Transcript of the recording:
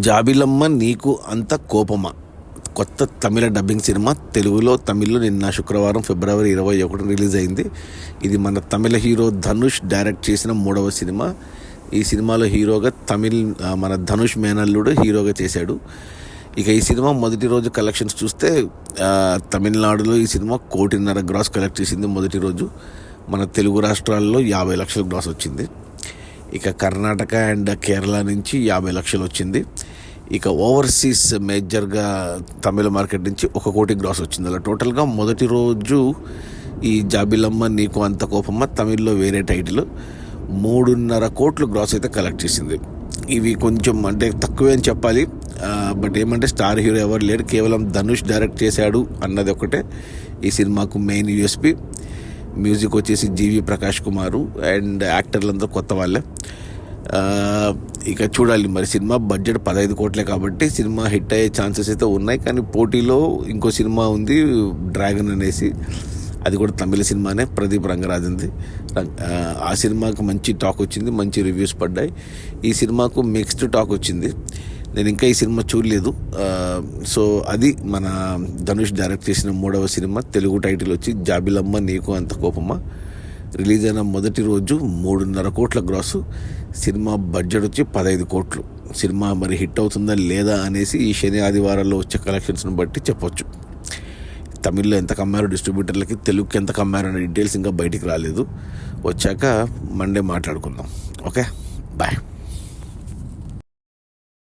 జాబిలమ్మ నీకు అంత కోపమా కొత్త తమిళ డబ్బింగ్ సినిమా తమిళ్లో నిన్న శుక్రవారం ఫిబ్రవరి 21 రిలీజ్ అయింది. ఇది మన తమిళ హీరో ధనుష్ డైరెక్ట్ చేసిన 3వ సినిమా. ఈ సినిమాలో హీరోగా మన ధనుష్ మేనల్లుడు హీరోగా చేశాడు. ఇక ఈ సినిమా మొదటి రోజు కలెక్షన్స్ చూస్తే తమిళనాడులో ఈ సినిమా 1.5 కోటి గ్రాస్ కలెక్ట్ చేసింది మొదటి రోజు. మన తెలుగు రాష్ట్రాల్లో 50 లక్షల గ్రాస్ వచ్చింది. ఇక కర్ణాటక అండ్ కేరళ నుంచి 50 లక్షలు వచ్చింది. ఇక ఓవర్సీస్ మేజర్గా తమిళ మార్కెట్ నుంచి 1 కోటి గ్రాస్ వచ్చింది. అలా టోటల్గా మొదటి రోజు ఈ జాబిలమ్మ నీకు అంత కోపమ్మ తమిళ్లో వేరే టైటిల్ 3.5 కోట్లు గ్రాస్ అయితే కలెక్ట్ చేసింది. ఇవి కొంచెం అంటే తక్కువే అని చెప్పాలి. బట్ ఏమంటే స్టార్ హీరో ఎవరు లేడు, కేవలం ధనుష్ డైరెక్ట్ చేశాడు అన్నది ఒకటే ఈ సినిమాకు మెయిన్ యూఎస్పీ. మ్యూజిక్ వచ్చేసి జీవి ప్రకాష్ కుమారు అండ్ యాక్టర్లందరూ కొత్త వాళ్ళే. ఇక చూడాలి మరి. సినిమా బడ్జెట్ 15 కోట్లే కాబట్టి సినిమా హిట్ అయ్యే ఛాన్సెస్ అయితే ఉన్నాయి. కానీ పోటీలో ఇంకో సినిమా ఉంది డ్రాగన్ అనేసి, అది కూడా తమిళ సినిమానే, ప్రదీప్ రంగరాజన్ది. ఆ సినిమాకు మంచి టాక్ వచ్చింది, మంచి రివ్యూస్ పడ్డాయి. ఈ సినిమాకు మిక్స్డ్ టాక్ వచ్చింది. నేను ఇంకా ఈ సినిమా చూడలేదు. సో అది మన ధనుష్ డైరెక్ట్ చేసిన 3వ సినిమా. తెలుగు టైటిల్ వచ్చి జాబిలమ్మ నీకు అంత కోపమ్మ. రిలీజ్ అయిన మొదటి రోజు 3.5 కోట్ల గ్రాసు. సినిమా బడ్జెట్ వచ్చి 15 కోట్లు. సినిమా మరి హిట్ అవుతుందా లేదా అనేసి ఈ శని ఆదివారాల్లో వచ్చే కలెక్షన్స్ని బట్టి చెప్పొచ్చు. తమిళ్లో ఎంత కమ్మారో డిస్ట్రిబ్యూటర్లకి, తెలుగుకి ఎంత కమ్మారో అనే డీటెయిల్స్ ఇంకా బయటికి రాలేదు. వచ్చాక మండే మాట్లాడుకుందాం. Okay, bye.